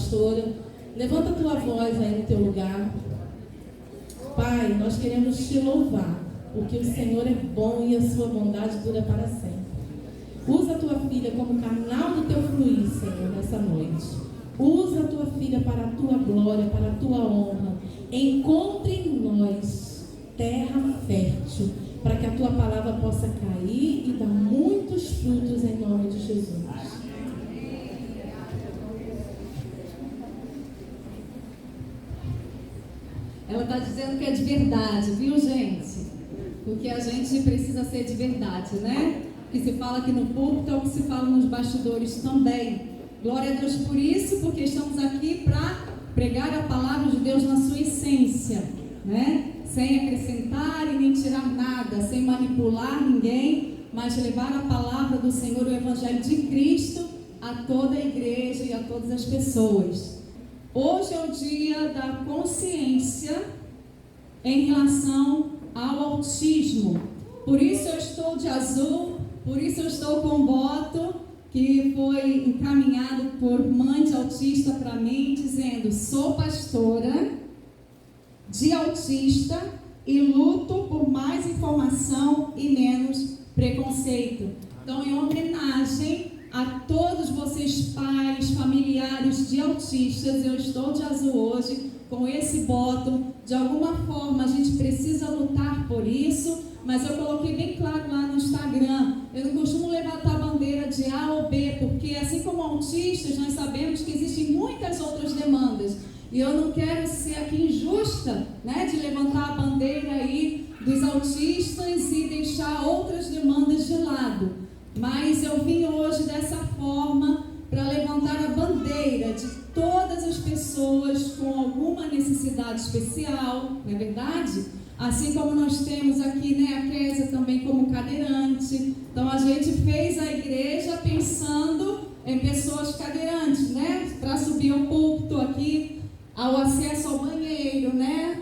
pastora. Levanta a tua voz aí no teu lugar. Pai, nós queremos te louvar, porque o Senhor é bom e a sua bondade dura para sempre. Usa a tua filha como canal do teu fluir, Senhor, nessa noite. Usa a tua filha para a tua glória, para a tua honra. Encontre em nós terra fértil, para que a tua palavra possa cair e dar muitos frutos em nome de Jesus. Ela está dizendo que é de verdade, viu, gente? Porque a gente precisa ser de verdade, né? O que se fala aqui no púlpito é o que se fala nos bastidores também. Glória a Deus por isso, porque estamos aqui para pregar a palavra de Deus na sua essência, né? Sem acrescentar e nem tirar nada, sem manipular ninguém, mas levar a palavra do Senhor, o Evangelho de Cristo, a toda a igreja e a todas as pessoas. Hoje é o dia da consciência em relação ao autismo. Por isso eu estou de azul, por isso eu estou com um boto que foi encaminhado por mãe de autista para mim, dizendo: sou pastora de autista e luto por mais informação e menos preconceito. Então, em homenagem a todos vocês, pais, familiares de autistas, eu estou de azul hoje com esse bottom. De alguma forma a gente precisa lutar por isso, mas eu coloquei bem claro lá no Instagram: eu não costumo levantar a bandeira de A ou B, porque assim como autistas nós sabemos que existem muitas outras demandas, e eu não quero ser aqui injusta, né, de levantar a bandeira aí dos autistas e deixar outras demandas de lado. Mas eu vim hoje dessa forma para levantar a bandeira de todas as pessoas com alguma necessidade especial, não é verdade? Assim como nós temos aqui, né, a Kézia também como cadeirante. Então a gente fez a igreja pensando em pessoas cadeirantes, né? Para subir ao púlpito aqui, ao acesso ao banheiro, né?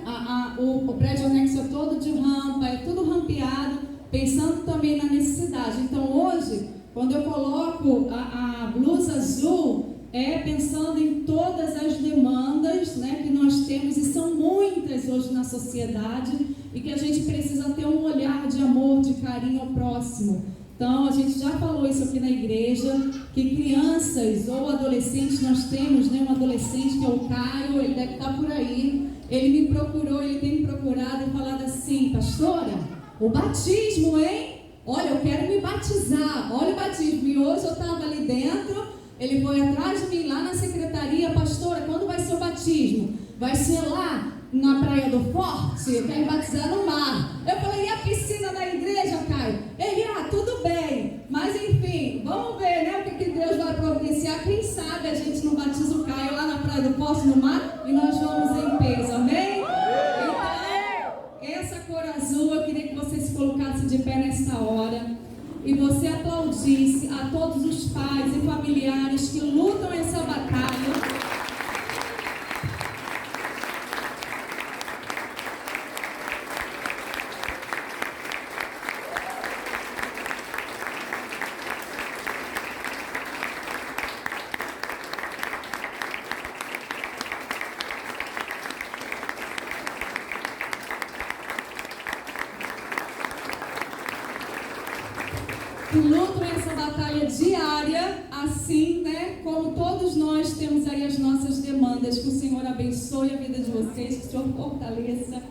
O prédio anexo é todo de rampa, é tudo rampeado, pensando também na necessidade. Então hoje, quando eu coloco a blusa azul, é pensando em todas as demandas, né, que nós temos, e são muitas hoje na sociedade, e que a gente precisa ter um olhar de amor, de carinho ao próximo. Então a gente já falou isso aqui na igreja, que crianças ou adolescentes, nós temos, né, um adolescente que é o Caio, ele deve estar por aí, ele me procurou, ele tem me procurado e falado assim: pastora, o batismo, hein? Olha, eu quero me batizar, olha o batismo. E hoje eu estava ali dentro, ele foi atrás de mim lá na secretaria: pastora, quando vai ser o batismo? Vai ser lá na Praia do Forte? Eu quero batizar no mar. Eu falei: e a piscina da igreja, Caio? Ele: tudo bem. Mas enfim, vamos ver, né, o que Deus vai providenciar. Quem sabe a gente não batiza o Caio lá na Praia do Forte, no mar, e nós vamos em peso, amém? Essa cor azul, eu queria que você se colocasse de pé nesta hora e você aplaudisse a todos os pais e familiares que lutam essa batalha. Que lutam essa batalha diária, assim, né, como todos nós temos aí as nossas demandas. Que o Senhor abençoe a vida de vocês, que o Senhor fortaleça,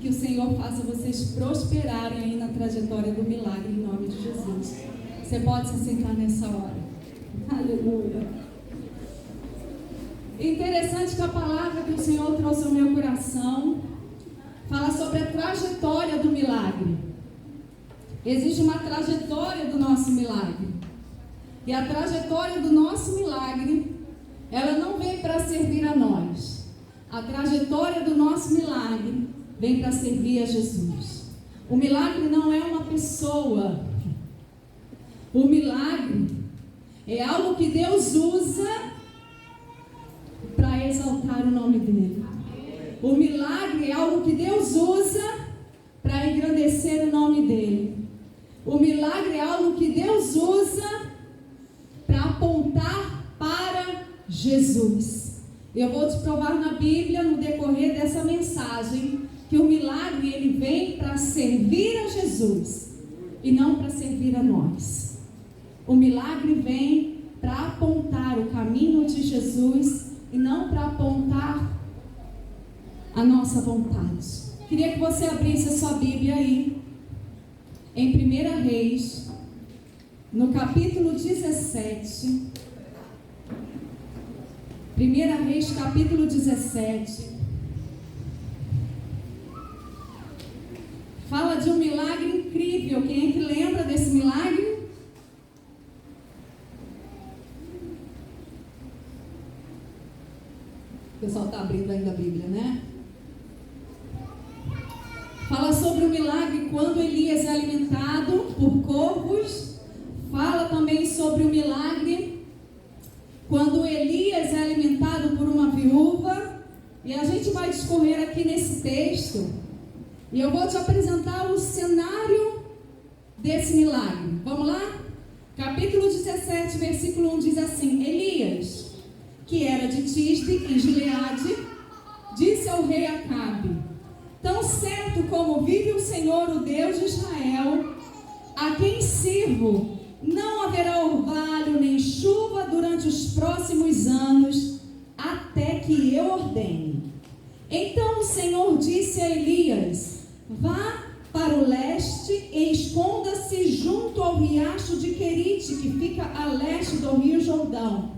que o Senhor faça vocês prosperarem aí na trajetória do milagre, em nome de Jesus. Você pode se sentar nessa hora. Aleluia. Interessante que a palavra que o Senhor trouxe ao meu coração fala sobre a trajetória do milagre. Existe uma trajetória do nosso milagre. E a trajetória do nosso milagre, ela não vem para servir a nós. A trajetória do nosso milagre vem para servir a Jesus. O milagre não é uma pessoa. O milagre é algo que Deus usa para exaltar o nome dele. O milagre é algo que Deus usa para engrandecer o nome dele. O milagre é algo que Deus usa para apontar para Jesus. Eu vou te provar na Bíblia, no decorrer dessa mensagem, que o milagre ele vem para servir a Jesus e não para servir a nós. O milagre vem para apontar o caminho de Jesus e não para apontar a nossa vontade. Queria que você abrisse a sua Bíblia aí, em 1 Reis, no capítulo 17. 1 Reis, capítulo 17. Fala de um milagre incrível. Quem é que lembra desse milagre? O pessoal está abrindo ainda a Bíblia, né? Fala sobre o milagre quando Elias é alimentado por corvos. Fala também sobre o milagre quando Elias é alimentado por uma viúva. E a gente vai discorrer aqui nesse texto. E eu vou te apresentar o cenário desse milagre. Vamos lá? Capítulo 17, versículo 1 diz assim: Elias, que era de Tisbe, em Gileade, disse ao rei Acabe: tão certo como vive o Senhor, o Deus de Israel, a quem sirvo, não haverá orvalho nem chuva durante os próximos anos, até que eu ordene. Então o Senhor disse a Elias: vá para o leste e esconda-se junto ao riacho de Querite, que fica a leste do rio Jordão.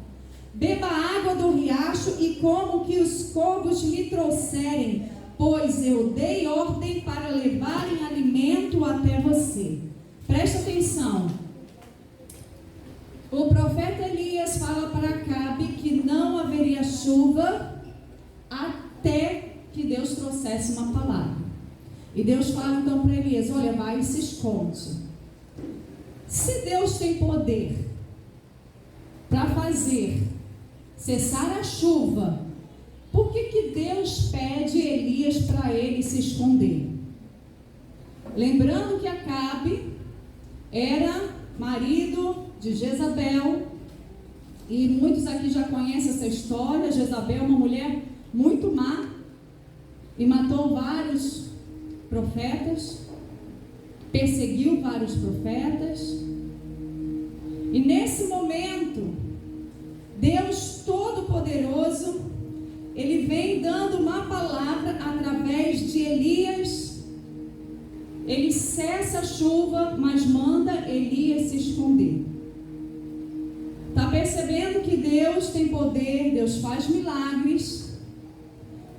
Beba a água do riacho e coma o que os corvos lhe trouxerem, pois eu dei ordem para levarem alimento até você. Presta atenção. O profeta Elias fala para Acabe que não haveria chuva até que Deus trouxesse uma palavra. E Deus fala então para Elias: olha, vai e se esconde. Se Deus tem poder para fazer cessar a chuva, por que Deus pede Elias para ele se esconder? Lembrando que Acabe era marido de Jezabel, e muitos aqui já conhecem essa história. Jezabel é uma mulher muito má e matou vários profetas, perseguiu vários profetas. E nesse momento, Deus Todo-Poderoso, Ele vem dando uma palavra através de Elias. Ele cessa a chuva, mas manda Elias se esconder. Está percebendo que Deus tem poder, Deus faz milagres,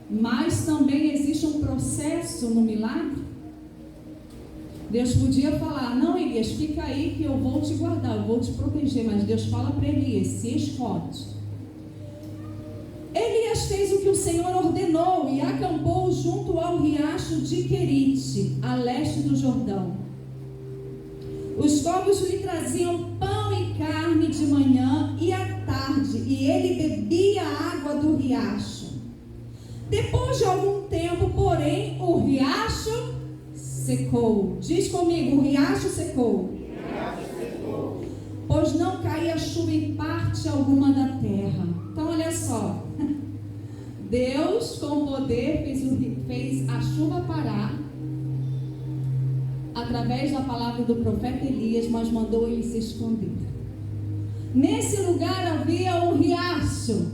mas também existe um processo no milagre? Deus podia falar: não, Elias, fica aí que eu vou te guardar, eu vou te proteger. Mas Deus fala para Elias: se esconde. Elias fez o que o Senhor ordenou e acampou junto ao riacho de Querite, a leste do Jordão. Os corvos lhe traziam pão e carne de manhã e à tarde, e ele bebia a água do riacho. Depois de algum tempo, porém, o riacho secou. Diz comigo: o riacho secou. Pois não caía chuva em parte alguma da terra. Então olha só, Deus com poder fez a chuva parar através da palavra do profeta Elias, mas mandou ele se esconder. Nesse lugar havia um riacho.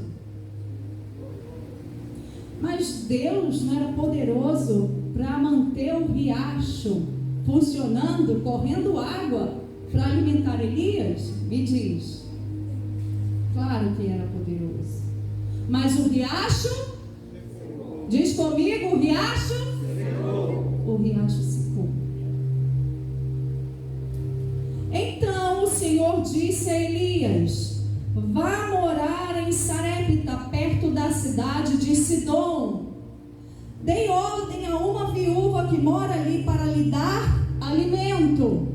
Mas Deus não era poderoso para manter o riacho funcionando, correndo água para alimentar Elias? Me diz. Claro que era poderoso. Mas o riacho, diz comigo, o riacho secou. Então o Senhor disse a Elias: vá morar em Sarepta, perto da cidade de Sidom. Dei ordem a uma viúva que mora ali para lhe dar alimento.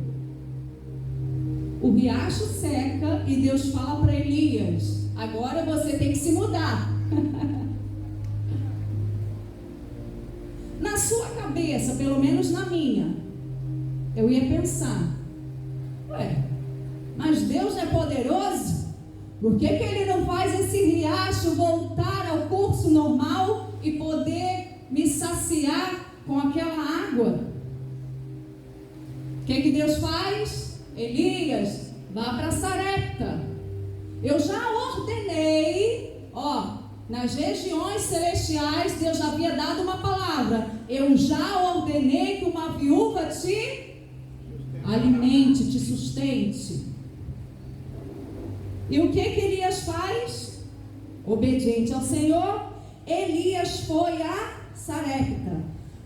O riacho seca e Deus fala para Elias: agora você tem que se mudar. Na sua cabeça, pelo menos na minha, eu ia pensar: ué, mas Deus não é poderoso? Por que ele não faz esse riacho voltar ao curso normal e poder me saciar com aquela água? O que Deus faz? Elias, vá para Sarepta. Eu já ordenei, nas regiões celestiais, Deus já havia dado uma palavra. Eu já ordenei que uma viúva te alimente, te sustente. E o que Elias faz? Obediente ao Senhor, Elias foi a Sarepta.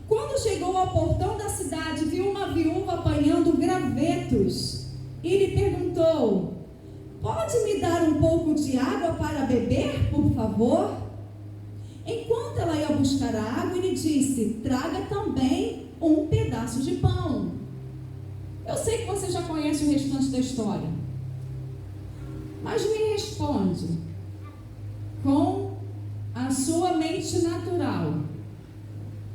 Quando chegou ao portão da cidade, viu uma viúva apanhando gravetos e lhe perguntou: pode me dar um pouco de água para beber, por favor? Enquanto ela ia buscar a água, ele disse: traga também um pedaço de pão. Eu sei que você já conhece o restante da história, mas me responde com a sua mente natural.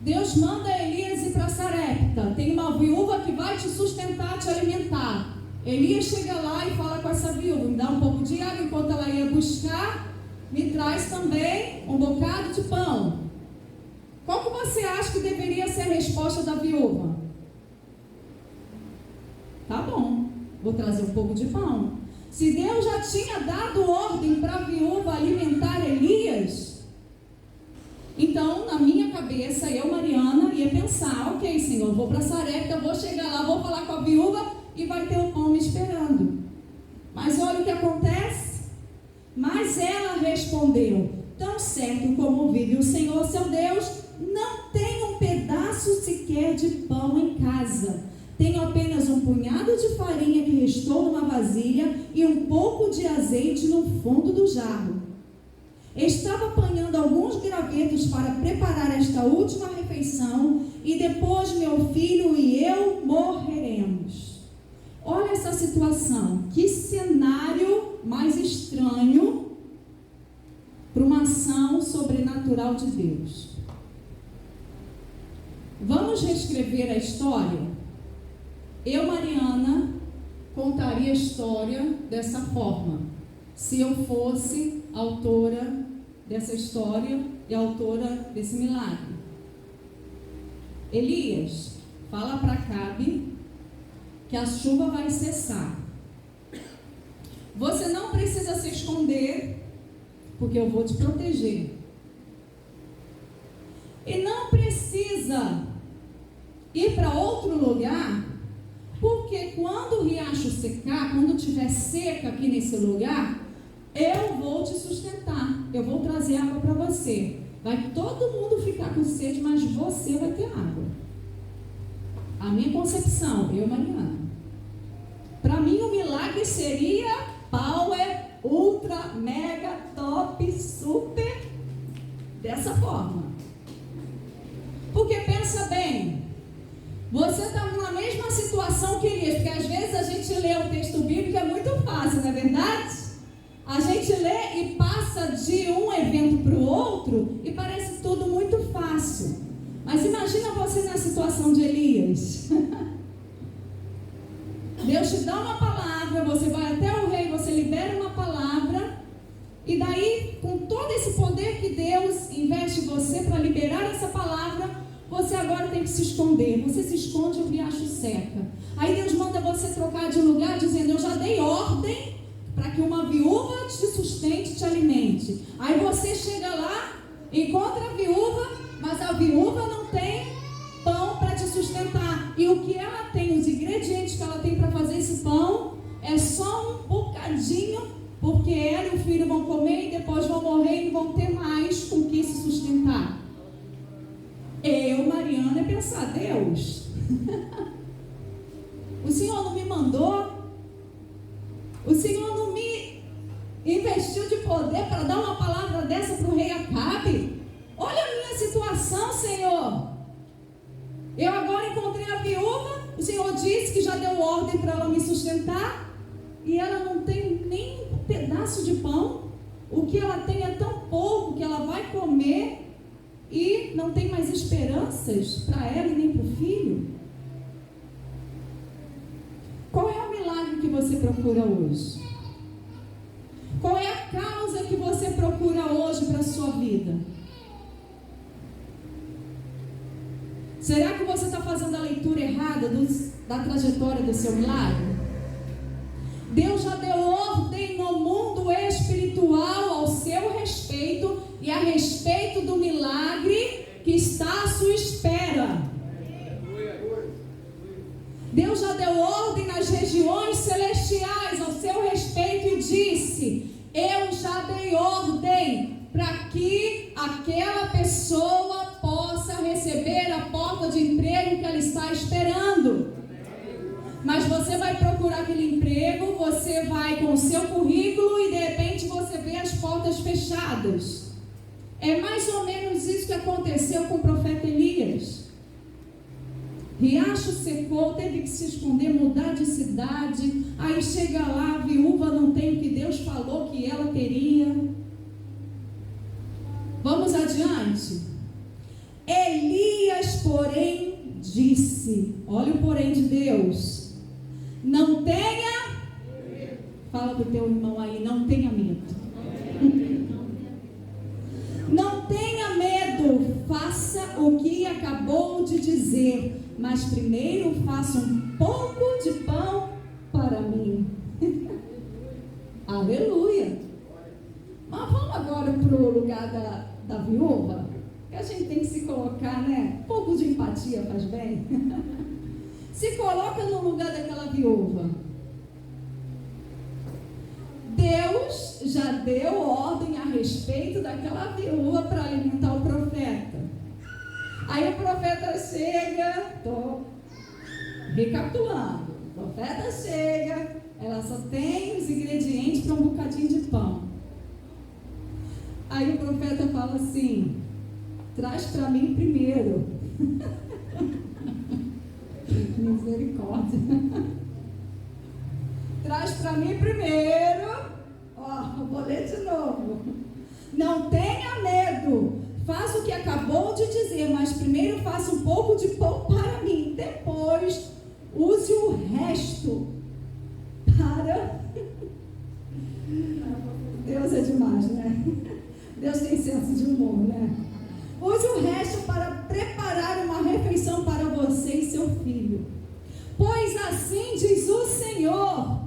Deus manda Elias ir para Sarepta. Tem uma viúva que vai te sustentar, te alimentar. Elias chega lá e fala com essa viúva: me dá um pouco de água, enquanto ela ia buscar, me traz também um bocado de pão. Qual que você acha que deveria ser a resposta da viúva? Tá bom, vou trazer um pouco de pão. Se Deus já tinha dado ordem para a viúva alimentar Elias, então na minha cabeça, eu, Mariana, ia pensar: ok, Senhor, vou para Sarepta, vou chegar lá, vou falar com a viúva e vai ter o pão me esperando. Mas olha o que acontece. Mas ela respondeu: tão certo como vive o Senhor seu Deus, não tenho um pedaço sequer de pão em casa. Tenho apenas um punhado de farinha que restou numa vasilha e um pouco de azeite no fundo do jarro. Estava apanhando alguns gravetos para preparar esta última refeição e depois meu filho e eu morreremos. Olha essa situação, que cenário mais estranho para uma ação sobrenatural de Deus. Vamos reescrever a história? Eu, Mariana, contaria a história dessa forma, se eu fosse autora dessa história e autora desse milagre. Elias, fala para Acabe que a chuva vai cessar. Você não precisa se esconder, porque eu vou te proteger. E não precisa ir para outro lugar, porque quando o riacho secar, quando tiver seca aqui nesse lugar, eu vou te sustentar, eu vou trazer água para você. Vai todo mundo ficar com sede, mas você vai ter água. A minha concepção, eu, Mariana, para mim o milagre seria power, ultra, mega, top, super, dessa forma. Porque pensa bem, você está na mesma situação que Elias, porque às vezes a gente lê o texto bíblico, é muito fácil, não é verdade? A gente lê e passa de um evento para o outro e parece tudo muito fácil. Mas imagina você na situação de Elias. Deus te dá uma palavra, você vai até o rei, você libera uma palavra, e daí, com todo esse poder que Deus investe em você para liberar essa palavra, você agora tem que se esconder. Você se esconde e o riacho seca. Aí Deus manda você trocar de lugar, dizendo: eu já dei ordem para que uma viúva te sustente, te alimente. Aí você chega lá, encontra a viúva, mas a viúva não tem pão para te sustentar. E o que ela tem, os ingredientes que ela tem para fazer esse pão, é só um bocadinho, porque ela e o filho vão comer e depois vão morrer e não vão ter mais com que se sustentar. Eu, Mariana, ia pensar: Deus, o Senhor não me mandou? O Senhor não me investiu de poder para dar uma palavra dessa para o rei Acabe? Olha a minha situação, Senhor. Eu agora encontrei a viúva, o Senhor disse que já deu ordem para ela me sustentar, e ela não tem nem um pedaço de pão. O que ela tem é tão pouco que ela vai comer e não tem mais esperanças para ela e nem para o filho. Qual é o milagre que você procura hoje? Qual é a sua vida? Será que você está fazendo a leitura errada da trajetória do seu milagre? Deus já deu ordem no mundo espiritual ao seu respeito e a respeito do milagre que está à sua espera. Deus já deu ordem nas regiões celestiais ao seu respeito e disse: eu já dei ordem para que aquela pessoa possa receber a porta de emprego que ela está esperando. Mas você vai procurar aquele emprego, você vai com o seu currículo e de repente você vê as portas fechadas. É mais ou menos isso que aconteceu com o profeta Elias. Riacho secou, teve que se esconder, mudar de cidade. Aí chega lá, a viúva não tem o que Deus falou que ela teria. Vamos adiante. Elias, porém, disse: olha o porém de Deus. Não tenha. Fala para o teu irmão aí, não tenha medo. Não tenha medo, faça o que acabou de dizer, mas primeiro faça um pouco de pão para mim. Aleluia. Mas vamos agora para o lugar da viúva, que a gente tem que se colocar, né? Um pouco de empatia faz bem. Se coloca no lugar daquela viúva. Deus já deu ordem a respeito daquela viúva para alimentar o profeta. Aí o profeta chega, estou recapitulando, o profeta chega, ela só tem os ingredientes para um bocadinho de pão. Aí o profeta fala assim: traz para mim primeiro. Misericórdia. Traz para mim primeiro. Vou ler de novo. Não tenha medo, faça o que acabou de dizer, mas primeiro faça um pouco de pão para mim, depois use o resto para... Deus é demais, né? Deus tem senso de humor, né? Use o resto para preparar uma refeição para você e seu filho. Pois assim diz o Senhor,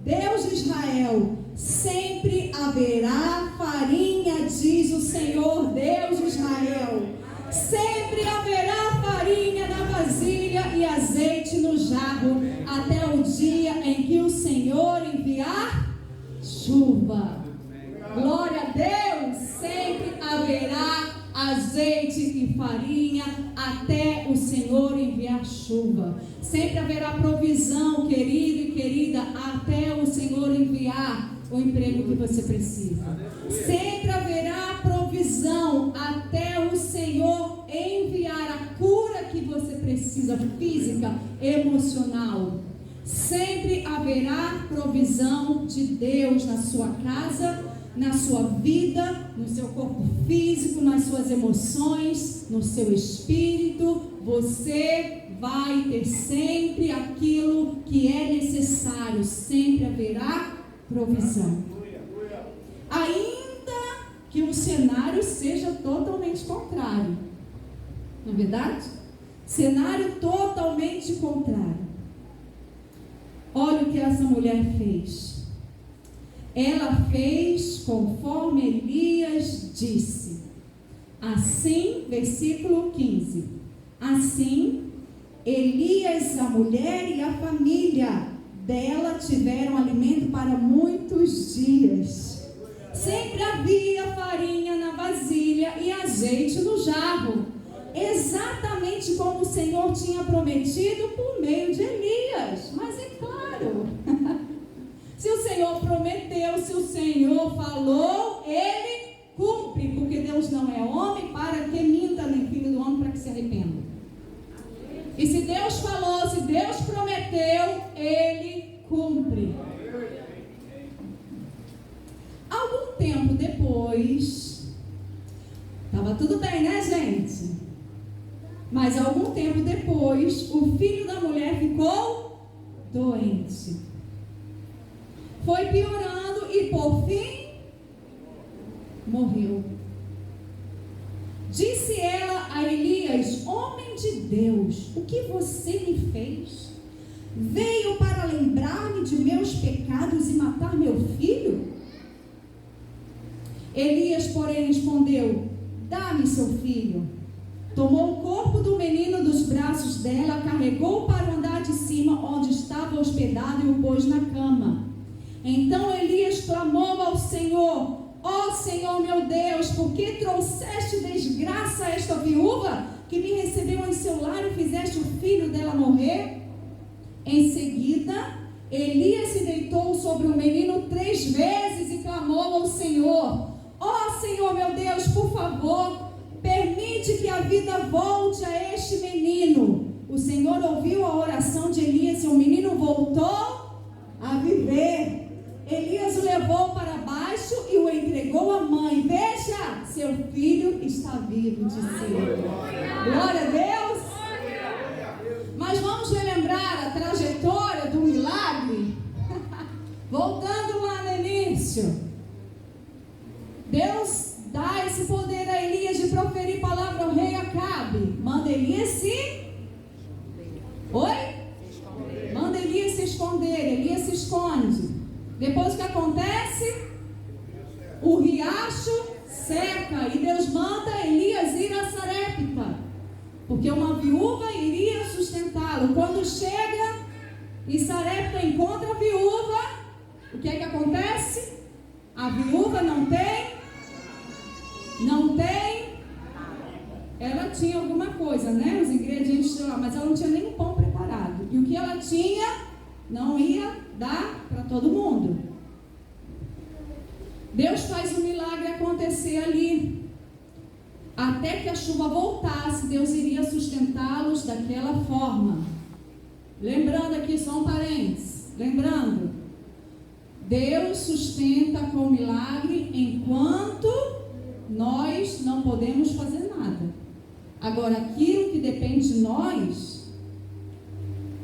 Deus de Israel: sempre haverá farinha, diz o Senhor, Deus de Israel. Sempre haverá farinha na vasilha e azeite no jarro, até o dia em que o Senhor enviar chuva. Glória a Deus, sempre haverá azeite e farinha até o Senhor enviar chuva. Sempre haverá provisão, querido e querida, até o Senhor enviar o emprego que você precisa. Sempre haverá provisão até o Senhor enviar a cura que você precisa, física, emocional. Sempre haverá provisão de Deus na sua casa, na sua vida, no seu corpo físico, nas suas emoções, no seu espírito. Você vai ter sempre aquilo que é necessário, sempre haverá provisão. Ainda que o cenário seja totalmente contrário, não é verdade? Cenário totalmente contrário. Olha o que essa mulher fez. Ela fez conforme Elias disse. Assim, versículo 15. Assim, Elias, a mulher e a família dela tiveram alimento para muitos dias. Sempre havia farinha na vasilha e azeite no jarro, exatamente como o Senhor tinha prometido por meio de Elias. Mas é claro, se o Senhor prometeu, se o Senhor falou, Ele cumpre, porque Deus não é homem para que minta, nem filho do homem para que se arrependa. E se Deus falou, se Deus prometeu, Ele cumpre. Algum tempo depois, estava tudo bem, né, gente? Mas algum tempo depois, o filho da mulher ficou doente. Foi piorando e por fim morreu. Deus, o que você me fez? Veio para lembrar-me de meus pecados e matar meu filho? Elias, porém, respondeu: dá-me seu filho. Tomou o corpo do menino dos braços dela, carregou para o andar de cima, onde estava hospedado, e o pôs na cama. Então Elias clamou ao Senhor: ó Senhor meu Deus, por que trouxeste desgraça a esta viúva, que me recebeu em seu lar, e fizeste o filho dela morrer? Em seguida, Elias se deitou sobre o menino 3 vezes e clamou ao Senhor: ó Senhor meu Deus, por favor, permite que a vida volte a este menino. O Senhor ouviu a oração de Elias e o menino voltou a viver. Elias o levou para baixo e o entregou à mãe. Veja, seu filho está vivo, disse ele. Glória a Deus. Mas vamos relembrar a trajetória do milagre. Voltando lá no início, Deus dá esse poder a Elias de proferir palavra ao rei Acabe. Manda Elias se... Oi? Manda Elias se esconder. Elias se esconde. Depois o que acontece? O riacho seca e Deus manda Elias ir a Sarepta, porque uma viúva iria sustentá-lo. Quando chega e Sarepta encontra a viúva, o que é que acontece? A viúva não tem, ela tinha alguma coisa, né? Os ingredientes de lá, mas ela não tinha nem o pão preparado. E o que ela tinha não ia dar para todo mundo. Deus faz o milagre acontecer ali. Até que a chuva voltasse, Deus iria sustentá-los daquela forma. Lembrando aqui, só um parênteses. Lembrando, Deus sustenta com o milagre enquanto nós não podemos fazer nada. Agora, aquilo que depende de nós,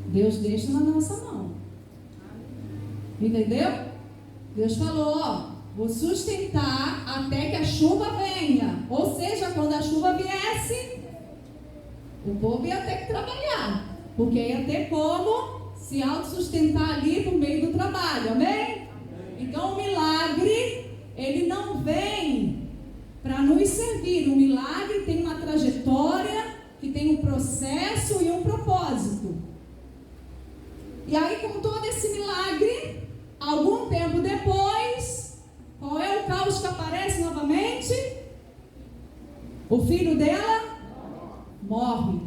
Deus deixa na nossa mão. Entendeu? Deus falou, ó, vou sustentar até que a chuva venha. Ou seja, quando a chuva viesse, o povo ia ter que trabalhar, porque ia ter como se autossustentar ali por meio do trabalho, amém? Então o milagre, ele não vem para nos servir. O milagre tem uma trajetória, que tem um processo e um propósito. E aí, com todo esse milagre, algum tempo depois, qual é o caos que aparece novamente? O filho dela morre.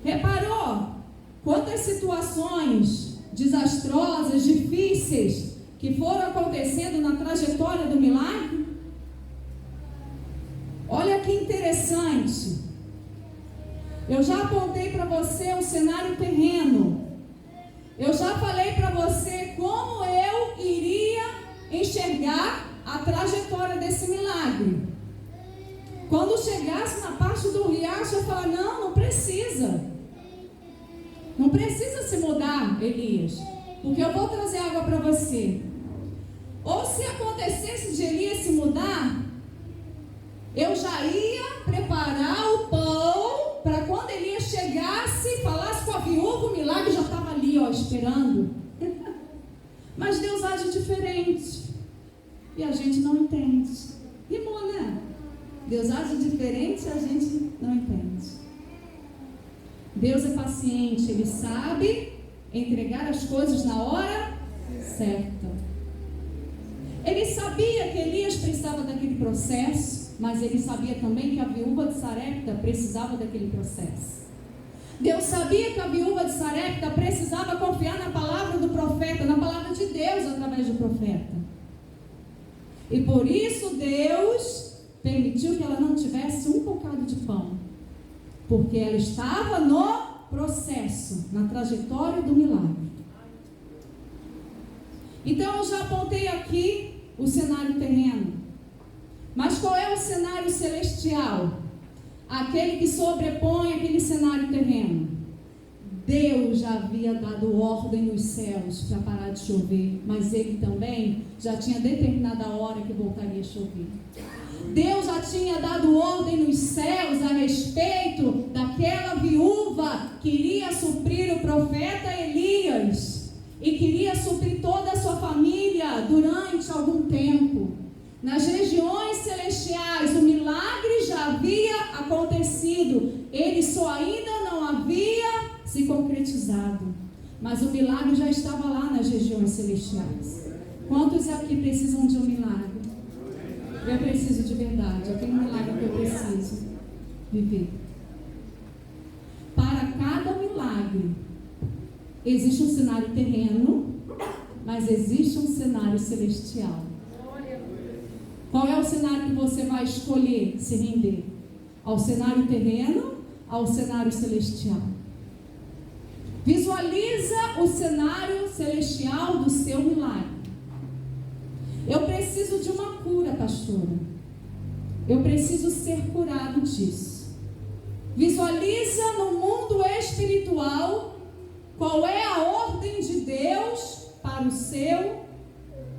Reparou quantas situações desastrosas, difíceis, que foram acontecendo na trajetória do milagre? Olha que interessante. Eu já apontei para você o cenário terreno. Eu já falei para você como eu iria enxergar a trajetória desse milagre. Quando chegasse na parte do riacho, eu falava, não precisa. Não precisa se mudar, Elias, porque eu vou trazer água para você. Ou se acontecesse de Elias se mudar, eu já ia preparar o pão para quando Elias chegasse, falasse com a viúva, o milagre já estava ali, ó, esperando. Mas Deus age diferente e a gente não entende. Rimou, né? Deus age diferente e a gente não entende. Deus é paciente, Ele sabe entregar as coisas na hora certa. Ele sabia que Elias precisava daquele processo, mas Ele sabia também que a viúva de Sarepta precisava daquele processo. Deus sabia que a viúva de Sarepta precisava confiar na palavra do profeta, na palavra de Deus através do profeta. E por isso Deus permitiu que ela não tivesse um bocado de pão, porque ela estava no processo, na trajetória do milagre. Então eu já apontei aqui o cenário terreno. Mas qual é o cenário celestial? Aquele que sobrepõe aquele cenário terreno. Deus já havia dado ordem nos céus para parar de chover, mas Ele também já tinha determinado a hora que voltaria a chover. Deus já tinha dado ordem nos céus a respeito daquela viúva que iria suprir o profeta Elias e queria suprir toda a sua família durante algum tempo. Nas regiões celestiais, o milagre já havia acontecido, ele só ainda não havia se concretizado, mas o milagre já estava lá nas regiões celestiais. Quantos aqui precisam de um milagre? Eu preciso de verdade, eu tenho um milagre que eu preciso viver. Para cada milagre, existe um cenário terreno, mas existe um cenário celestial. Qual é o cenário que você vai escolher se render? Ao cenário terreno, ao cenário celestial? Visualiza o cenário celestial do seu milagre. Eu preciso de uma cura, pastora. Eu preciso ser curado disso. Visualiza no mundo espiritual qual é a ordem de Deus para o seu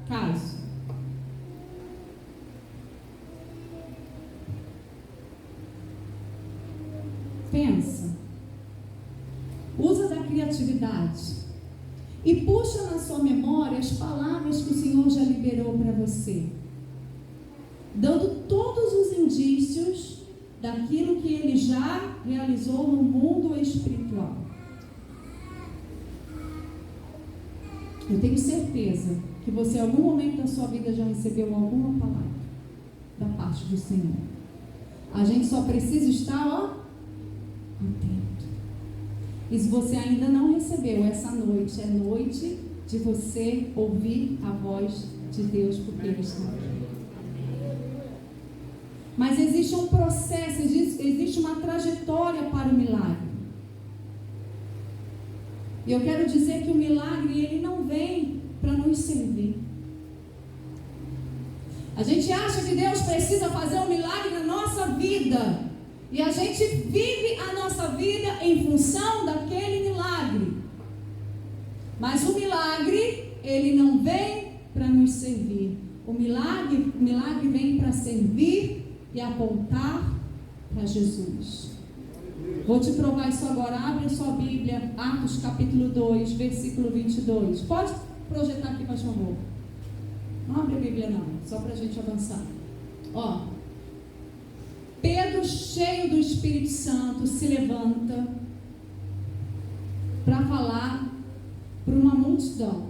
caso. Pensa. Usa da criatividade. E puxa na sua memória as palavras que o Senhor já liberou para você, dando todos os indícios daquilo que Ele já realizou no mundo espiritual. Eu tenho certeza que você em algum momento da sua vida já recebeu alguma palavra da parte do Senhor. A gente só precisa estar, atento. E se você ainda não recebeu, essa noite é noite de você ouvir a voz de Deus, porque Ele está aqui. Mas existe um processo, existe uma trajetória para o milagre. E eu quero dizer que o milagre, ele não vem para nos servir. A gente acha que Deus precisa fazer um milagre na nossa vida. E a gente vive a nossa vida em função daquele milagre. Mas o milagre, ele não vem para nos servir. O milagre vem para servir e apontar para Jesus. Vou te provar isso agora. Abre a sua Bíblia, Atos capítulo 2, versículo 22. Pode projetar aqui, por favor. Não abre a Bíblia não, só para a gente avançar. Pedro, cheio do Espírito Santo, se levanta para falar para uma multidão.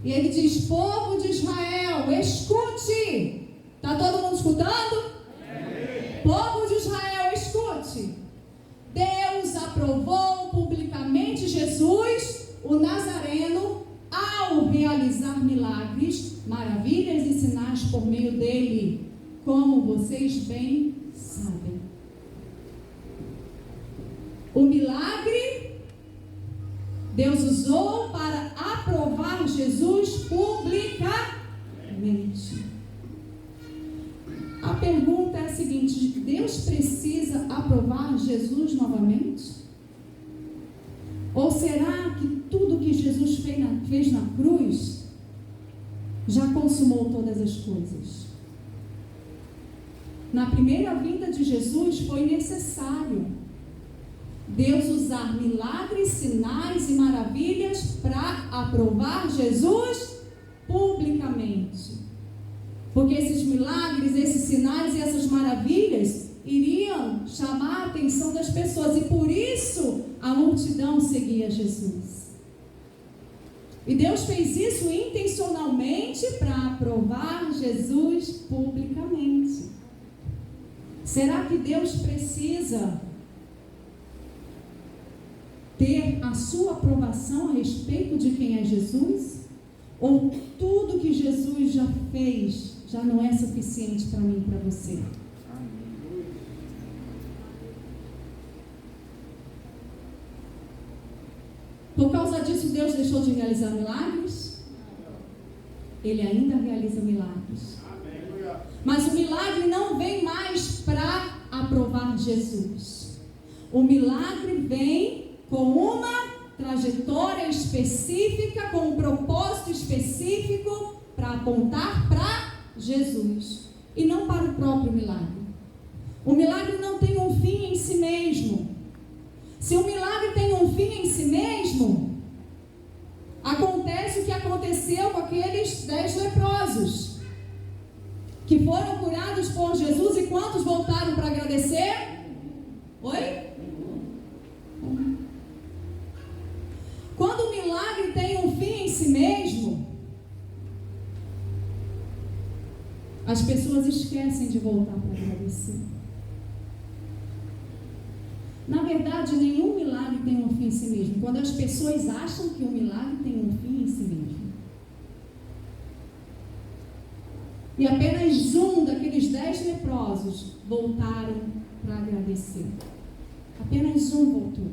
E ele diz: povo de Israel, escute. Está todo mundo escutando? Povo de Israel, escute. Deus aprovou publicamente Jesus, o Nazareno, ao realizar milagres, maravilhas e sinais por meio dele, como vocês bem sabem. O milagre Deus usou para aprovar Jesus publicamente. A pergunta é a seguinte: Deus precisa aprovar Jesus novamente? Ou será que tudo que Jesus fez na cruz já consumou todas as coisas? Na primeira vinda de Jesus foi necessário Deus usar milagres, sinais e maravilhas para aprovar Jesus publicamente. Porque esses milagres, esses sinais e essas maravilhas iriam chamar a atenção das pessoas, e por isso a multidão seguia Jesus. E Deus fez isso intencionalmente para aprovar Jesus publicamente. Será que Deus precisa ter a sua aprovação a respeito de quem é Jesus? Ou tudo que Jesus já fez já não é suficiente para mim e para você? Por causa disso, Deus deixou de realizar milagres? Ele ainda realiza milagres. Mas o milagre não vem mais para aprovar Jesus. O milagre vem com uma trajetória específica, com um propósito específico para apontar para Jesus e não para o próprio milagre. O milagre não tem um fim em si mesmo. Se o milagre tem um fim em si mesmo, acontece o que aconteceu com aqueles 10 leprosos que foram curados por Jesus. E quantos voltaram para agradecer? Oi? Quando o milagre tem um fim em si mesmo, as pessoas esquecem de voltar para agradecer. Na verdade, nenhum milagre tem um fim em si mesmo. Quando as pessoas acham que o milagre tem um fim em si mesmo. E apenas um daqueles 10 leprosos voltaram para agradecer. Apenas um voltou.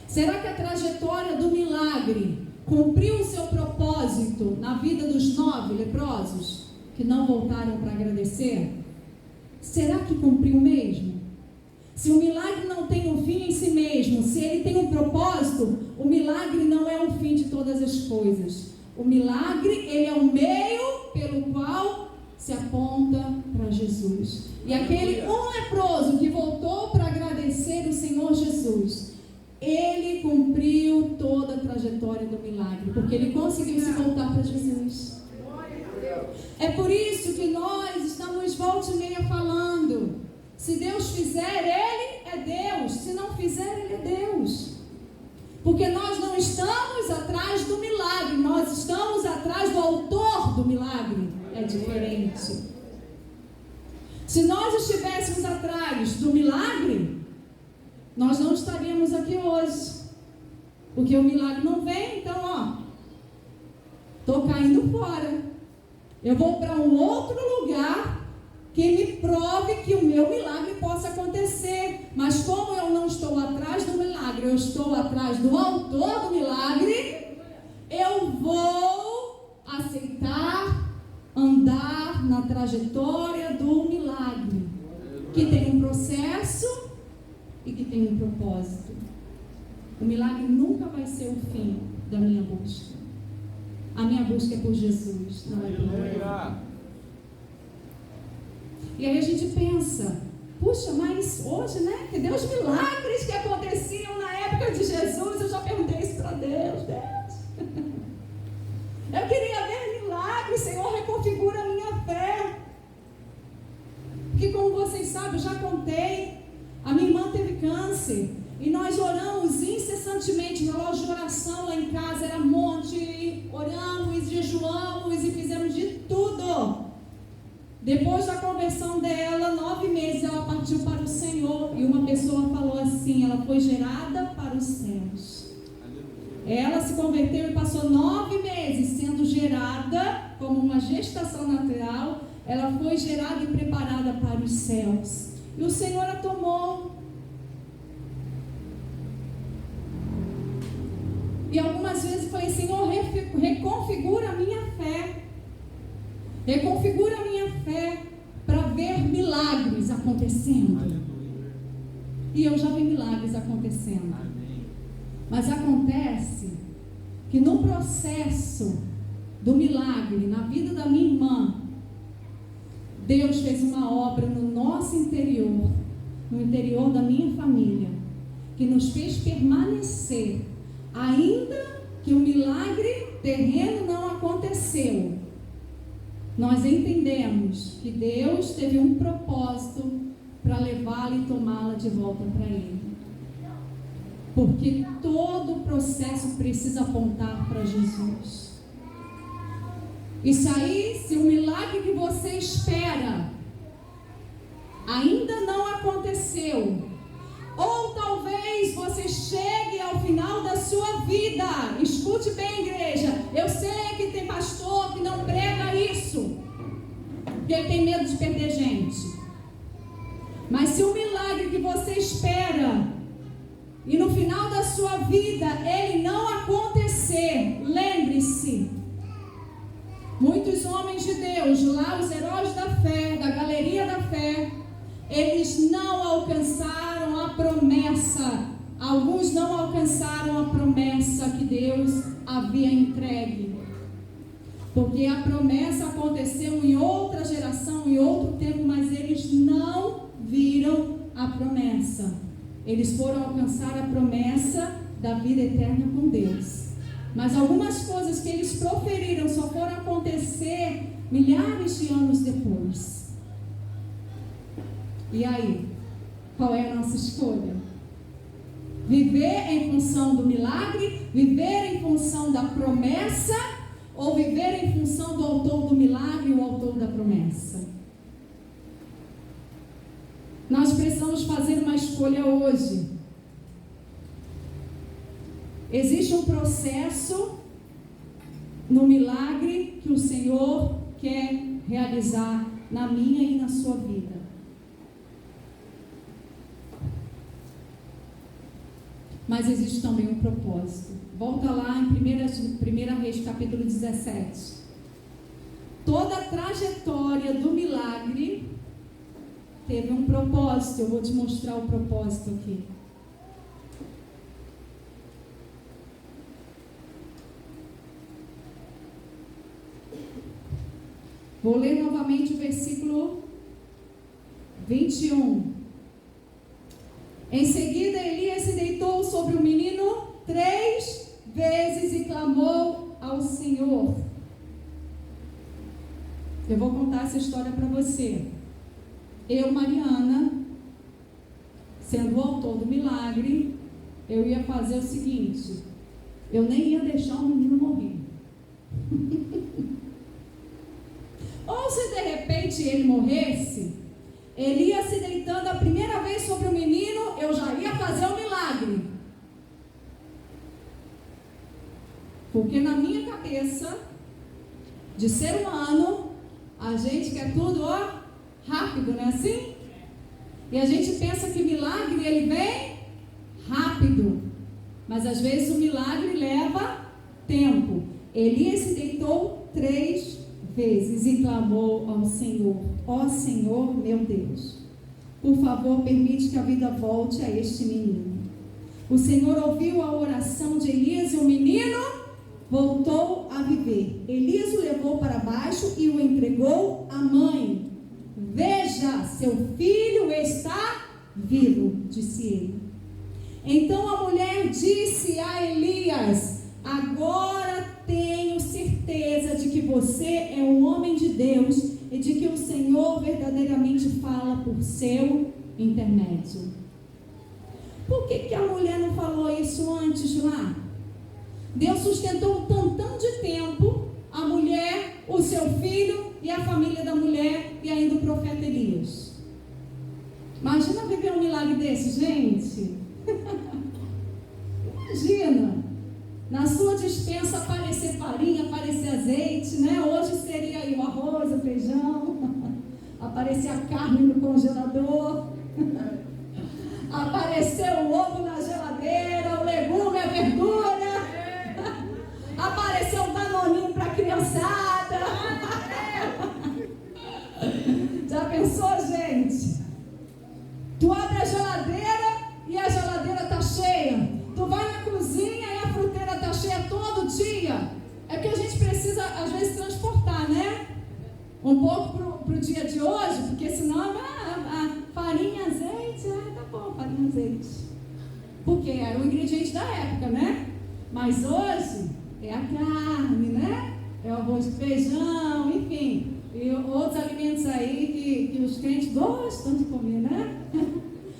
Será que a trajetória do milagre cumpriu o seu propósito na vida dos 9 leprosos que não voltaram para agradecer? Será que cumpriu mesmo? Se o milagre não tem um fim em si mesmo, se ele tem um propósito, o milagre não é o fim de todas as coisas. O milagre, ele é o meio pelo qual se aponta para Jesus. E aquele leproso que voltou para agradecer o Senhor Jesus, ele cumpriu toda a trajetória do milagre, porque ele conseguiu se voltar para Jesus. É por isso que nós estamos volta e meia falando: se Deus fizer, Ele é Deus. Se não fizer, Ele é Deus. Porque nós não estamos atrás do milagre, nós estamos atrás do autor do milagre. É diferente. Se nós estivéssemos atrás do milagre, nós não estaríamos aqui hoje. Porque o milagre não vem, então, estou caindo fora. Eu vou para um outro lugar que me prove que o meu milagre possa acontecer. Mas como eu não estou atrás do milagre, eu estou atrás do autor do milagre, eu vou aceitar andar na trajetória do milagre, que tem um processo e que tem um propósito. O milagre nunca vai ser o fim da minha busca. A minha busca é por Jesus, não é por mim. E aí a gente pensa: puxa, mas hoje, né? Que Deus, milagres que aconteciam na época de Jesus. Eu já perguntei isso para Deus. Eu queria ver milagres. Senhor, reconfigura a minha fé. Porque como vocês sabem, eu já contei, a minha irmã teve câncer. E nós oramos incessantemente, relógio de oração lá em casa era um monte, oramos, jejuamos e fizemos de tudo. Depois da conversão dela, 9 meses ela partiu para o Senhor. E uma pessoa falou assim: ela foi gerada para os céus. Ela se converteu e passou 9 meses sendo gerada como uma gestação natural. Ela foi gerada e preparada para os céus. E o Senhor a tomou. E algumas vezes eu falei: Senhor, reconfigura a minha fé. Reconfigura a minha fé para ver milagres acontecendo. Aleluia. E eu já vi milagres acontecendo. Amém. Mas acontece que no processo do milagre, na vida da minha irmã, Deus fez uma obra no nosso interior, no interior da minha família, que nos fez permanecer. Ainda que o milagre terreno não aconteceu, nós entendemos que Deus teve um propósito para levá-la e tomá-la de volta para Ele. Porque todo o processo precisa apontar para Jesus. Isso aí, se o milagre que você espera ainda não aconteceu, ou talvez você chegue ao final da sua vida. Escute bem, igreja. Eu sei que tem pastor que não prega isso, porque ele tem medo de perder gente. Mas se o milagre que você espera e no final da sua vida ele não acontecer, lembre-se, muitos homens de Deus, lá os heróis da fé, da galeria da fé, eles não alcançaram a promessa alguns não alcançaram a promessa que Deus havia entregue. Porque a promessa aconteceu em outra geração, em outro tempo, mas eles não viram a promessa. Eles foram alcançar a promessa da vida eterna com Deus. Mas algumas coisas que eles proferiram só foram acontecer milhares de anos depois. E aí? Qual é a nossa escolha? Viver em função do milagre? Viver em função da promessa? Ou viver em função do autor do milagre e o autor da promessa? Nós precisamos fazer uma escolha hoje. Existe um processo no milagre que o Senhor quer realizar na minha e na sua vida. Mas existe também um propósito. Volta lá em 1 Reis, capítulo 17. Toda a trajetória do milagre teve um propósito. Eu vou te mostrar o propósito aqui. Vou ler novamente o versículo 21. Em seguida, Elias se deitou sobre o menino 3 vezes e clamou ao Senhor. Eu vou contar essa história para você. Eu, Mariana, sendo o autor do milagre, eu ia fazer o seguinte: eu nem ia deixar o menino morrer. Ou se de repente ele morresse, ele ia se deitando a primeira vez sobre o menino, eu já ia fazer o milagre. Porque na minha cabeça, de ser humano, a gente quer tudo, rápido, não é assim? E a gente pensa que milagre, ele vem rápido. Mas às vezes o milagre leva tempo. Elias se deitou 3 vezes e clamou ao Senhor: ó Senhor meu Deus, por favor permite que a vida volte a este menino. O Senhor ouviu a oração de Elias e o menino voltou a viver. Elias o levou para baixo e o entregou à mãe. Veja, seu filho está vivo, disse ele. Então a mulher disse a Elias: agora tenho certeza de que você é um homem de Deus e de que o Senhor verdadeiramente fala por seu intermédio. Por que a mulher não falou isso antes lá? Deus sustentou um tantão de tempo a mulher, o seu filho e a família da mulher e ainda o profeta Elias. Imagina viver um milagre desse, gente. Imagina, na sua despensa aparecer farinha, aparecer azeite, né? Hoje seria aí o arroz, o feijão, aparecer a carne no congelador, aparecer o ovo na geladeira, o legume, a verdura, aparecer um danoninho para a criançada. Já pensou, gente? Tu abre a geladeira e a geladeira está cheia. Tu vai na cozinha e a fruteira está cheia todo dia. É que a gente precisa, às vezes, transportar, né? Um pouco para o dia de hoje, porque senão a farinha, azeite, tá bom, farinha, azeite. Porque era o ingrediente da época, né? Mas hoje é a carne, né? É o arroz de feijão, enfim. E outros alimentos aí que os crentes gostam de comer, né?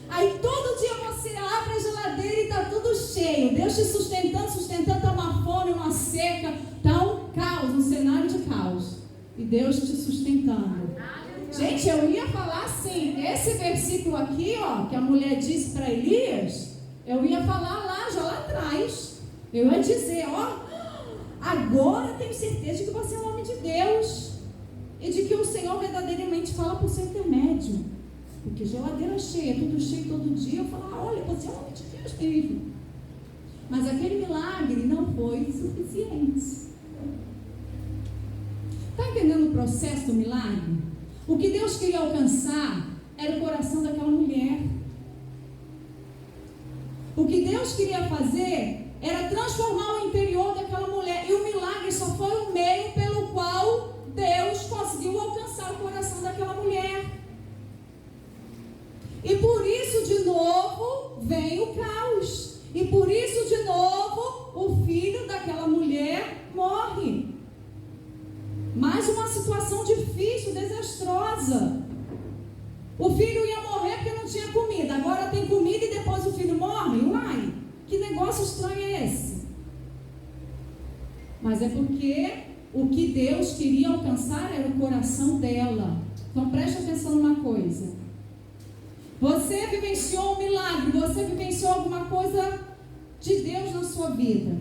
Aí todo dia você abre a geladeira e está tudo cheio. Deus te sustentando, está uma fome, uma seca, está um caos, um cenário de caos. E Deus te sustentando. Gente, eu ia falar assim, esse versículo aqui, que a mulher disse para Elias, eu ia falar já lá atrás. Eu ia dizer, agora tenho certeza de que você é um homem de Deus. E de que o Senhor verdadeiramente fala por seu intermédio. Porque geladeira cheia, tudo cheio todo dia, eu falo, olha, você é um homem de Deus mesmo. Mas aquele milagre não foi suficiente. Está entendendo o processo do milagre? O que Deus queria alcançar era o coração daquela mulher. O que Deus queria fazer era transformar o interior daquela mulher. E o milagre só foi o meio pelo qual Deus conseguiu alcançar o coração daquela mulher. E por isso, de novo, vem o caos. E por isso, de novo, o filho daquela mulher morre. Mais uma situação difícil, desastrosa. O filho ia morrer porque não tinha comida. Agora tem comida e depois o filho morre? Uai, que negócio estranho é esse? Mas é porque o que Deus queria alcançar era o coração dela. Então preste atenção numa coisa. Você vivenciou um milagre, você vivenciou alguma coisa de Deus na sua vida.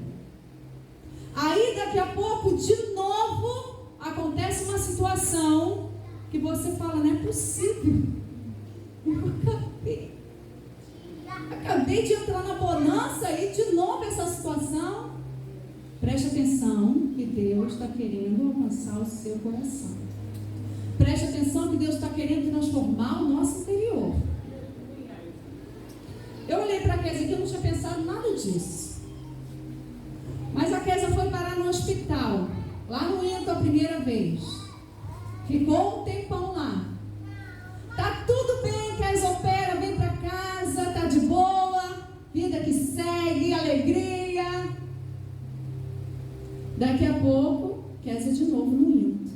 Aí daqui a pouco, de novo, acontece uma situação que você fala, não é possível. Eu acabei de entrar na bonança e de novo essa situação. Preste atenção que Deus está querendo alcançar o seu coração. Preste atenção que Deus está querendo transformar o nosso interior. Eu olhei para a Kézia aqui, eu não tinha pensado nada disso. Mas a Kézia foi parar no hospital, lá no INTO a primeira vez. Ficou um tempão lá. Tá tudo bem, Kézia opera, vem para casa, tá de boa, vida que segue, alegria. Daqui a pouco, Kézia de novo no INTO.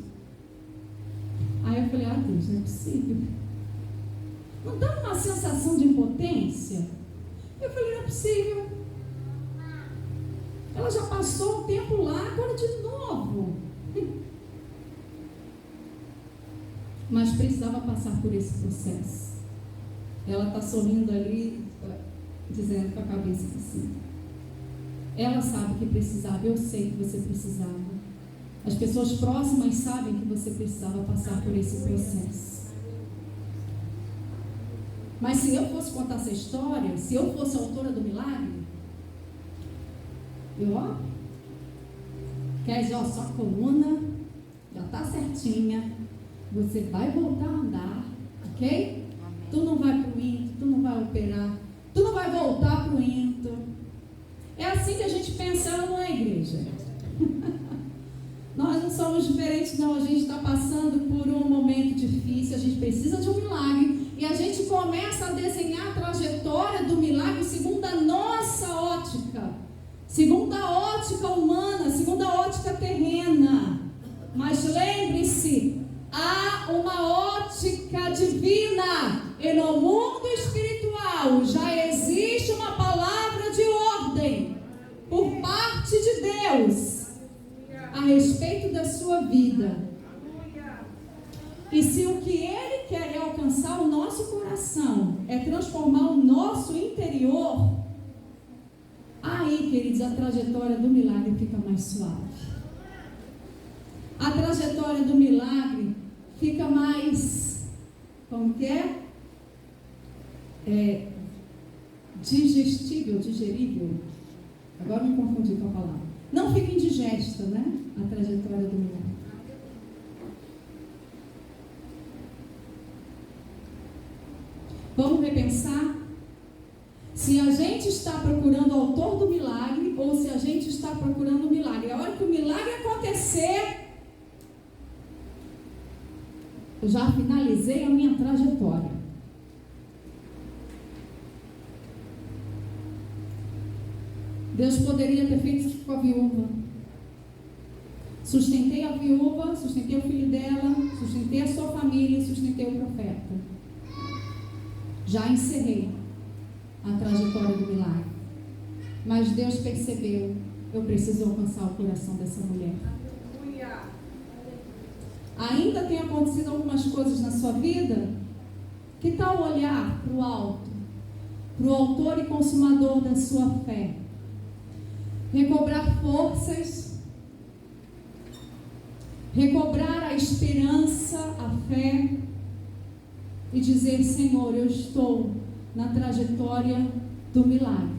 Aí eu falei, Deus, não é possível. Não dá uma sensação de impotência? Eu falei, não é possível. Ela já passou um tempo lá, agora de novo. Mas precisava passar por esse processo. Ela está sorrindo ali, dizendo com a cabeça assim. Ela sabe que precisava, eu sei que você precisava. As pessoas próximas sabem que você precisava passar por esse processo. Mas se eu fosse contar essa história, se eu fosse a autora do milagre, Kézia, sua coluna já está certinha, você vai voltar a andar, ok? Amém. Tu não vai para o INTO, tu não vai operar, tu não vai voltar para o INTO. É assim que a gente pensa, não é, igreja? Nós não somos diferentes, não. A gente está passando por um momento difícil, a gente precisa de um milagre. E a gente começa a desenhar a trajetória do milagre segundo a nossa ótica. Segundo a ótica humana, segundo a ótica terrena. Mas lembre-se, há uma ótica divina. E no mundo espiritual já existe uma palavra de ordem por parte de Deus a respeito da sua vida. E se o que Ele quer é alcançar o nosso coração, é transformar o nosso interior, aí, queridos, a trajetória do milagre fica mais suave. A trajetória do milagre fica mais, como que é? Digerível. Agora me confundi com a palavra. Não fica indigesta, né? A trajetória do milagre. Vamos repensar se a gente está procurando o autor do milagre ou se a gente está procurando o milagre. A hora que o milagre acontecer, eu já finalizei a minha trajetória. Deus poderia ter feito isso com a viúva. Sustentei a viúva, sustentei o filho dela, sustentei a sua família, sustentei o profeta. Já encerrei a trajetória do milagre. Mas Deus percebeu, eu preciso alcançar o coração dessa mulher. Ainda tem acontecido algumas coisas na sua vida? Que tal olhar para o alto, para o autor e consumador da sua fé? Recobrar forças, recobrar a esperança, a fé e dizer, Senhor, eu estou na trajetória do milagre.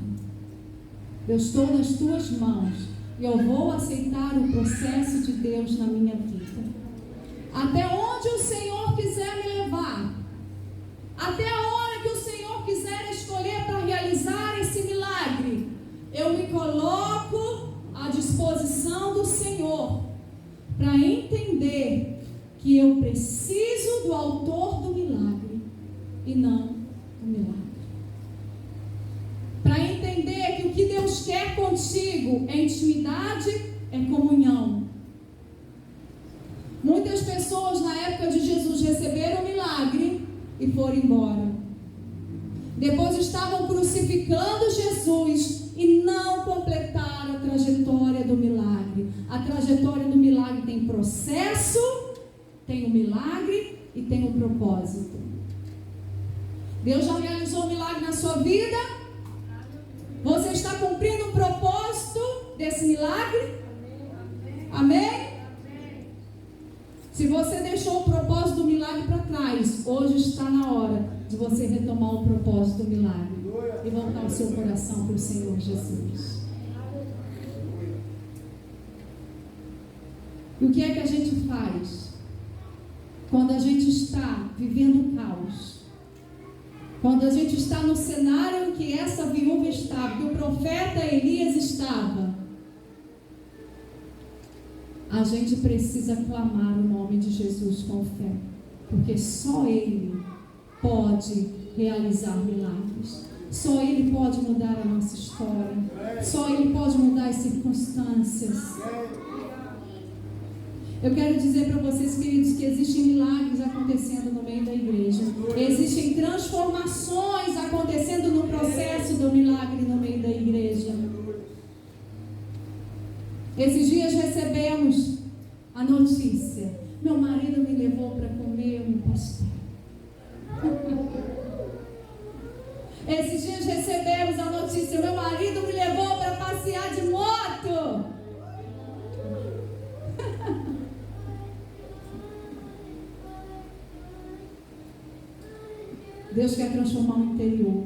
Eu estou nas tuas mãos e eu vou aceitar o processo de Deus na minha vida. Até onde o Senhor quiser me levar, até a hora que o Senhor quiser escolher para realizar esse milagre, disposição do Senhor para entender que eu preciso do autor do milagre e não do milagre. Para entender que o que Deus quer contigo é intimidade, é comunhão. Muitas pessoas na época de Jesus receberam o milagre e foram embora. Depois estavam crucificando Jesus e não completaram a trajetória do milagre. A trajetória do milagre tem processo, tem o milagre e tem o propósito. Deus já realizou o milagre na sua vida? Você está cumprindo o propósito desse milagre? Amém? Se você deixou o propósito do milagre para trás, hoje está na hora de você retomar o propósito do milagre e voltar o seu coração para o Senhor Jesus. E o que é que a gente faz quando a gente está vivendo caos? Quando a gente está no cenário em que essa viúva estava, que o profeta Elias estava, a gente precisa clamar o nome de Jesus com fé, porque só Ele pode realizar milagres, só Ele pode mudar a nossa história, só Ele pode mudar as circunstâncias. Eu quero dizer para vocês, queridos, que existem milagres acontecendo no meio da igreja, existem transformações acontecendo no processo do milagre no meio da igreja. Esses dias recebemos a notícia: meu marido me levou para comer um pastel. Esses dias recebemos a notícia: meu marido me levou para passear de moto. Deus quer transformar o interior.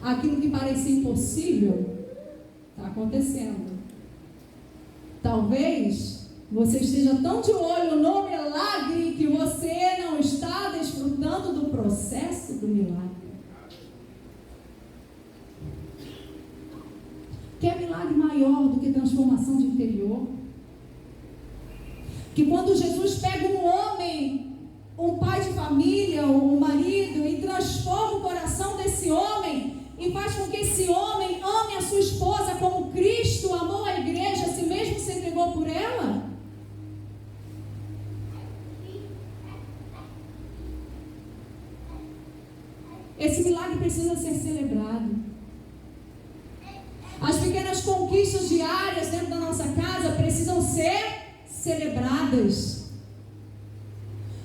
Aquilo que parecia impossível está acontecendo. Talvez você esteja tão de olho no milagre que você não está desfrutando do processo do milagre. Quer milagre maior do que transformação de interior? Que quando Jesus pega um homem, um pai de família, um marido, e transforma o coração desse homem e faz com que esse homem ame a sua esposa como Cristo amou a igreja, assim mesmo se entregou por ela. Esse milagre precisa ser celebrado. As pequenas conquistas diárias dentro da nossa casa precisam ser celebradas.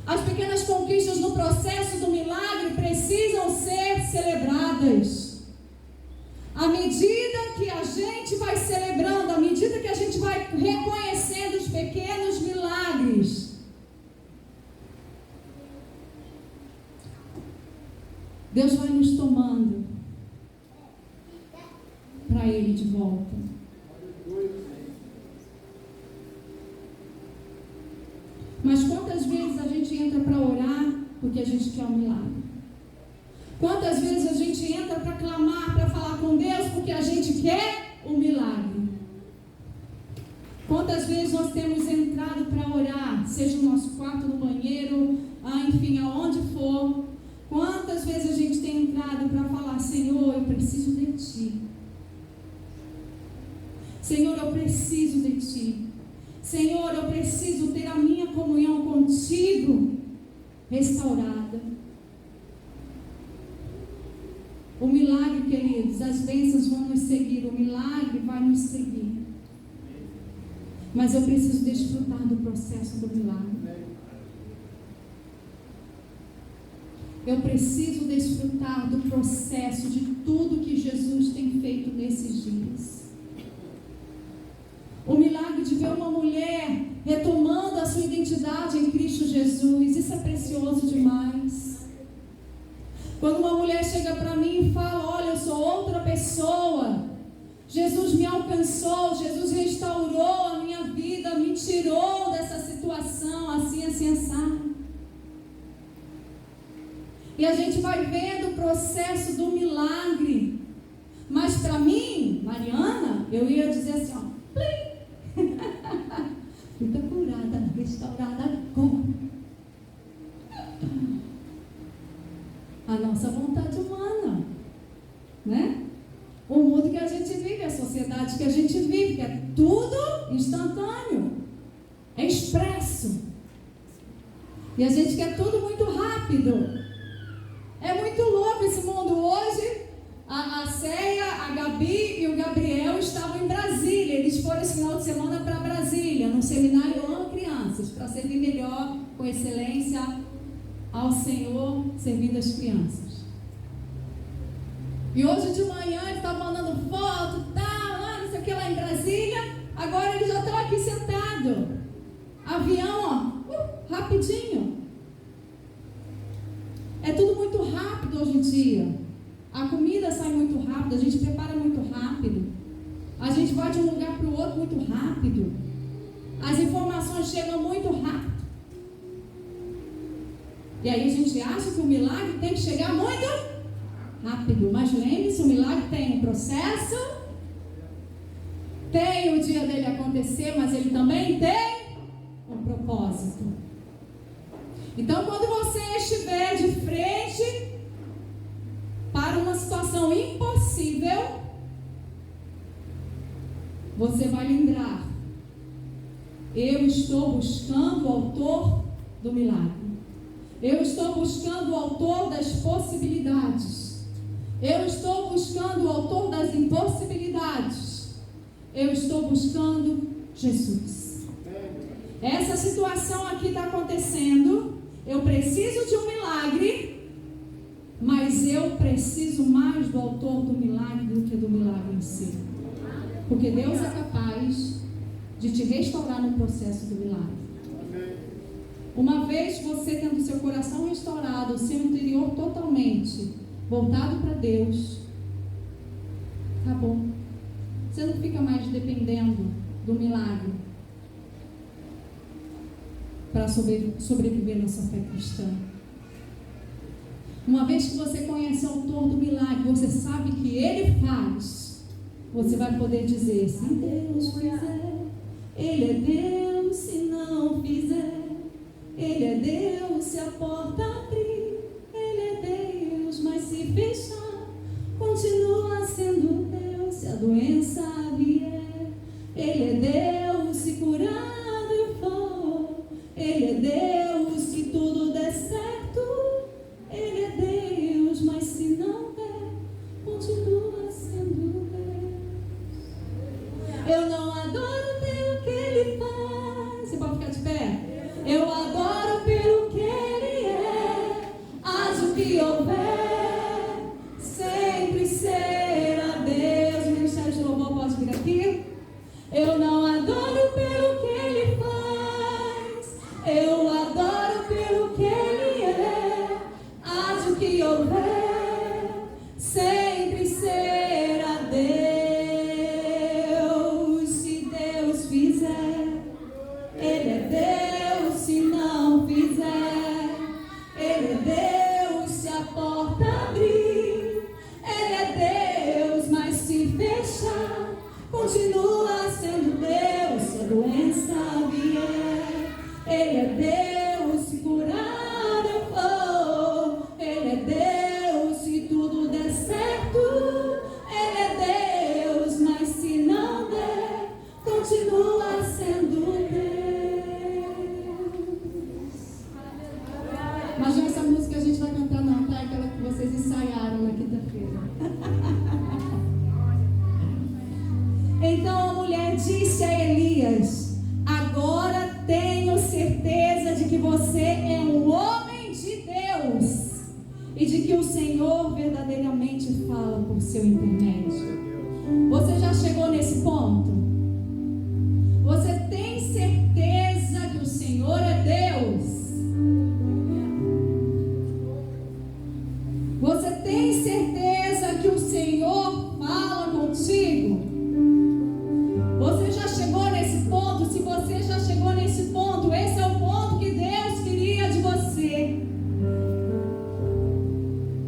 As pequenas conquistas no processo do milagre precisam ser celebradas. À medida que a gente vai celebrando, à medida que a gente vai reconhecendo os pequenos milagres, Deus vai nos tomando para Ele de volta. Mas quantas vezes a gente entra para orar porque a gente quer um milagre? Quantas vezes a gente entra para clamar, para falar com Deus porque a gente quer um milagre? Quantas vezes nós temos entrado para orar, seja no nosso quarto, no banheiro, enfim, aonde for? Quantas vezes a gente tem entrado para falar: Senhor, eu preciso de Ti. Senhor, eu preciso de Ti. Senhor, eu preciso ter a minha comunhão contigo restaurada. O milagre, queridos, as bênçãos vão nos seguir, o milagre vai nos seguir. Mas eu preciso desfrutar do processo do milagre. Eu preciso desfrutar do processo de tudo que Jesus tem feito nesses dias. O milagre de ver uma mulher retomando a sua identidade em Cristo Jesus, isso é precioso demais. Quando uma mulher chega para mim e fala: olha, eu sou outra pessoa, Jesus me alcançou, Jesus restaurou a minha vida, me tirou dessa situação, assim, assim, assado. E a gente vai vendo o processo do milagre. Mas para mim, Mariana, eu ia dizer assim, ó, plim. Fica curada, restaurada agora. A nossa vontade humana, né? O mundo que a gente vive, a sociedade que a gente vive, que é tudo instantâneo, é expresso. E a gente quer tudo muito rápido. É muito louco esse mundo. Hoje, a Céia, a Gabi e o Gabriel estavam em Brasília. Eles foram esse final de semana para Brasília, num seminário Amo Crianças, para servir melhor, com excelência ao Senhor, servindo as crianças. E hoje de manhã eles estavam mandando foto, lá, não sei o que, lá em Brasília. Agora eles já estão aqui sentados. Avião, ó, rapidinho. É tudo muito rápido hoje em dia. A comida sai muito rápido, a gente prepara muito rápido. A gente vai de um lugar para o outro muito rápido. As informações chegam muito rápido. E aí a gente acha que o milagre tem que chegar muito rápido. Mas lembre-se, o milagre tem um processo, tem o dia dele acontecer, mas ele também tem um propósito. Então, quando você estiver de frente para uma situação impossível, você vai lembrar: eu estou buscando o autor do milagre. Eu estou buscando o autor das possibilidades. Eu estou buscando o autor das impossibilidades. Eu estou buscando Jesus. Essa situação aqui está acontecendo. Eu preciso de um milagre, mas eu preciso mais do autor do milagre do que do milagre em si. Porque Deus é capaz de te restaurar no processo do milagre. Uma vez você tendo seu coração restaurado, seu interior totalmente voltado para Deus, acabou. Você não fica mais dependendo do milagre para sobreviver na sua fé cristã. Uma vez que você conhece o autor do milagre, você sabe que ele faz, você vai poder dizer: se Deus fizer, ele é Deus. Se não fizer, ele é Deus. Se a porta abrir, ele é Deus. Mas se fechar, continua sendo Deus. Se a doença vier, ele é Deus. Se curado eu for, ele é Deus. Se tudo der certo, ele é Deus. Mas se não der, continua sendo Deus. Eu não adoro pelo que ele faz. Você pode ficar de pé? Eu adoro pelo que ele é. Haja o que houver, sempre será Deus. O ministério de louvor pode vir aqui. Eu não adoro pelo que ele faz. Eu adoro pelo que ele é. Haja o que houver, sempre será Deus. Se Deus fizer, ele é Deus. Se não fizer, ele é Deus. Se a porta abrir, ele é Deus. Mas se fechar, continua sendo Deus. Se a doença vier, ele é Deus. Se curar eu for, ele é Deus. Se tudo der certo, ele é Deus. Mas se não der, continua sendo Deus. Mas essa música a gente vai cantar não, tá? Aquela que vocês ensaiaram na quinta-feira. Então a mulher disse a Elias: agora tenho certeza de que você é um homem de Deus e de que o Senhor verdadeiramente fala por seu intermédio. Você já chegou nesse ponto? Você tem certeza que o Senhor é Deus? Você tem certeza que o Senhor fala contigo? Você já chegou nesse ponto? Se você já chegou nesse ponto, esse é o ponto que Deus queria de você.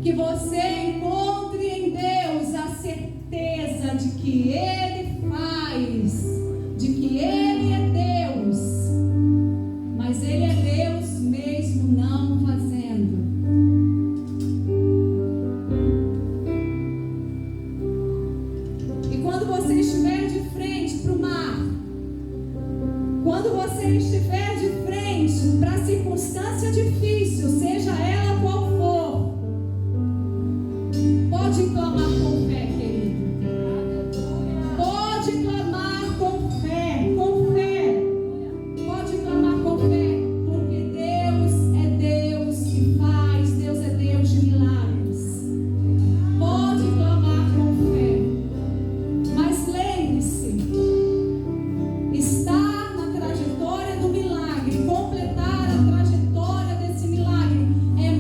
Que você encontre em Deus a certeza de que Ele fala Quando você estiver de frente para a circunstância difícil, seja ela qual for, pode clamar com fé, querido. Pode clamar com fé, com fé. Pode clamar com fé, porque Deus é Deus que faz, Deus é Deus de milagres. Pode clamar com fé. Mas lembre-se, estar na trajetória do milagre, completar a trajetória desse milagre, é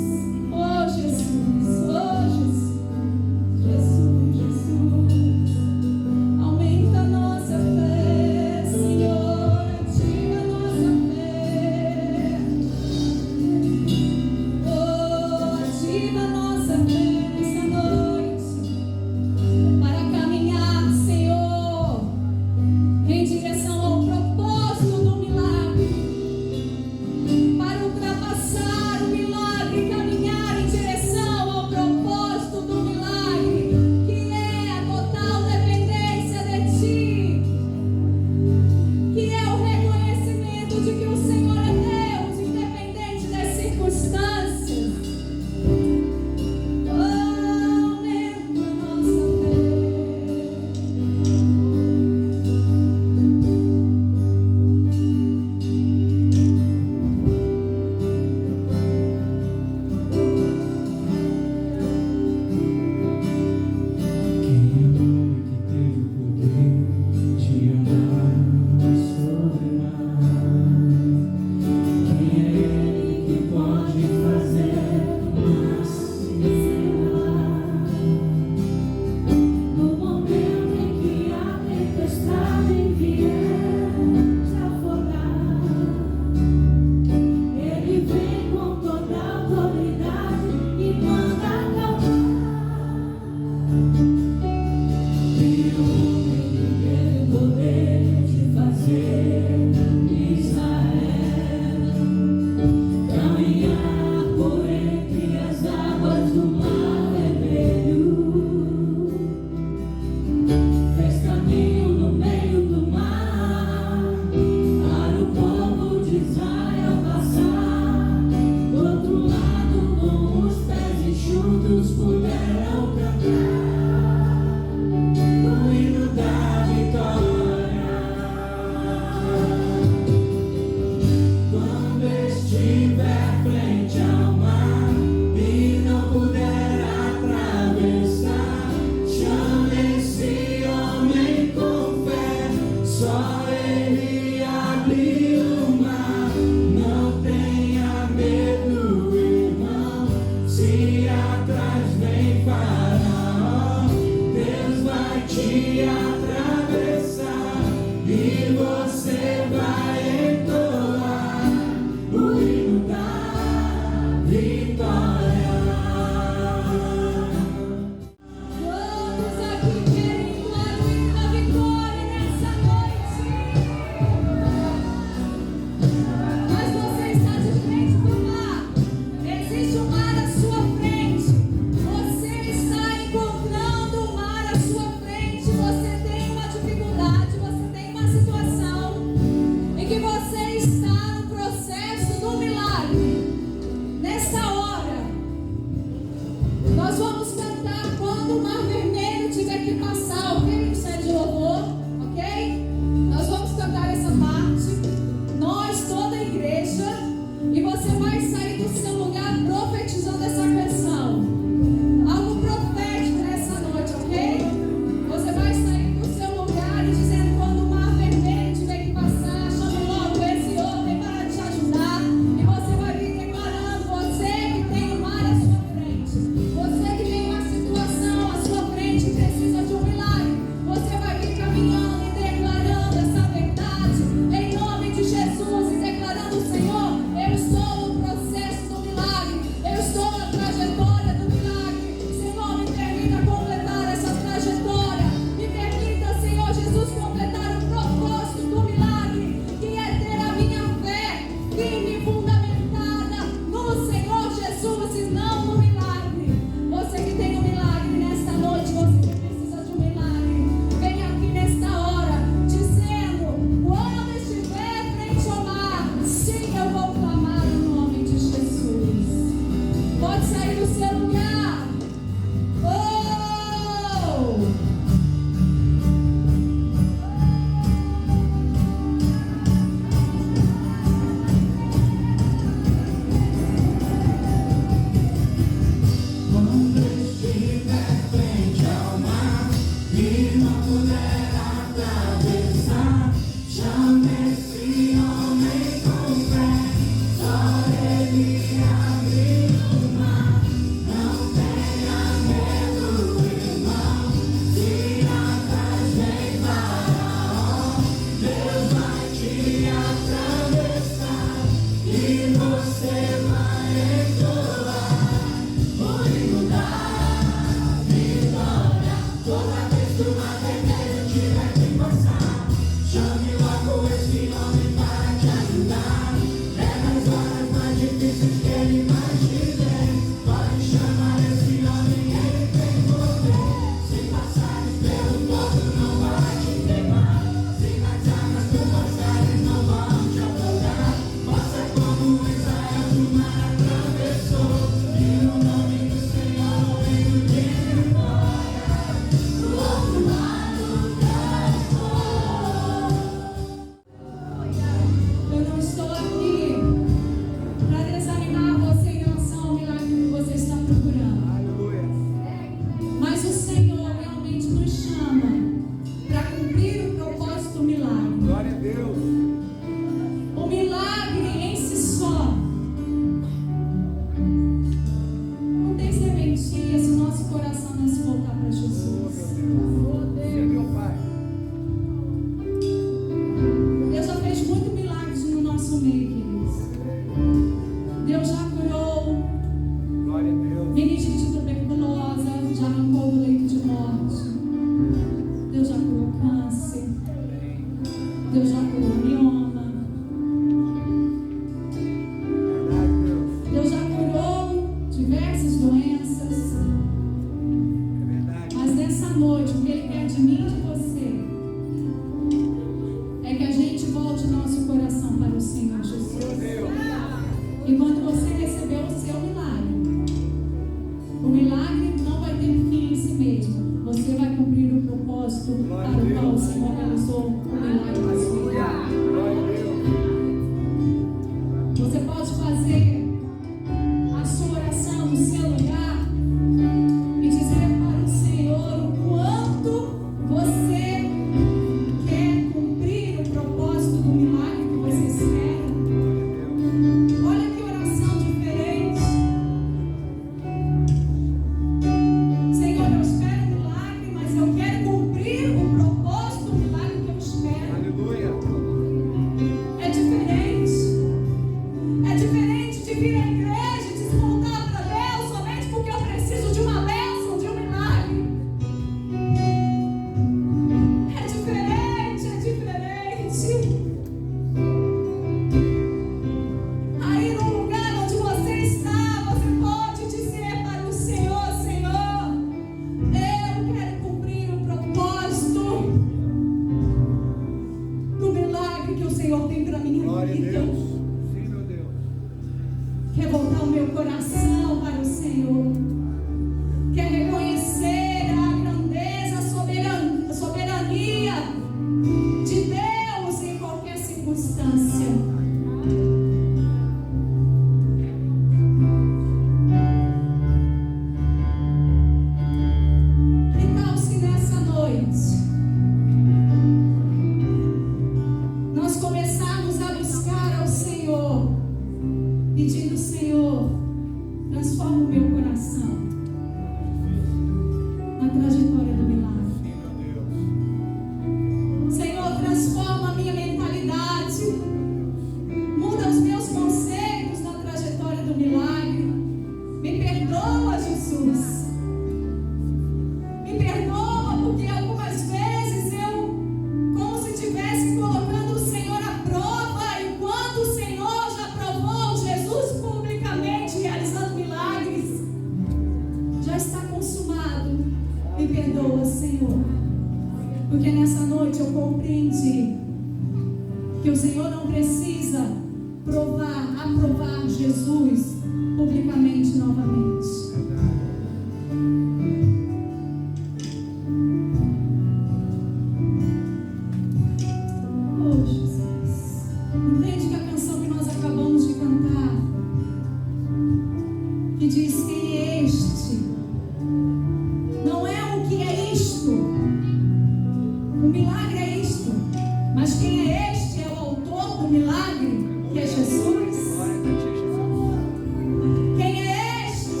Quem é este?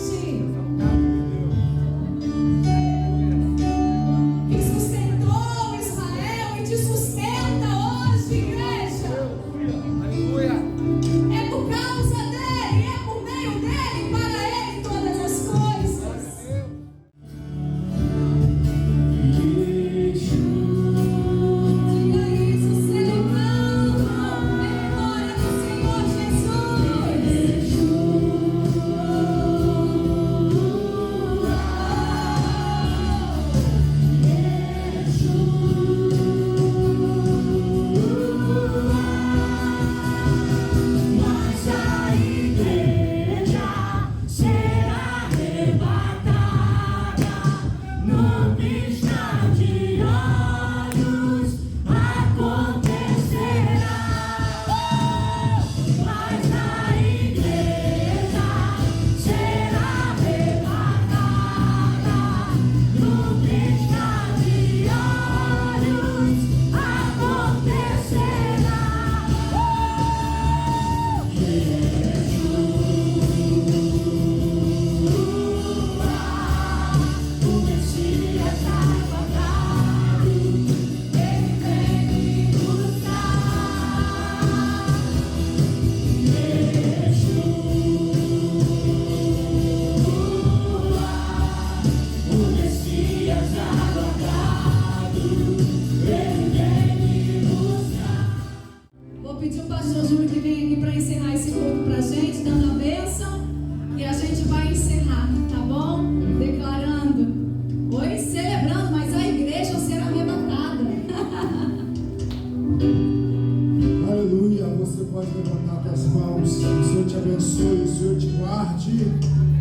te abençoe, o Senhor te guarde,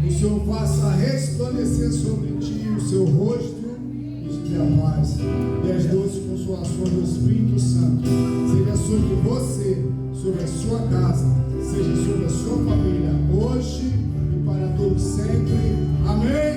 o Senhor faça resplandecer sobre ti o seu rosto e te dê a paz. E as doces consolações do Espírito Santo seja sobre você, sobre a sua casa, seja sobre a sua família, hoje e para todos sempre. Amém.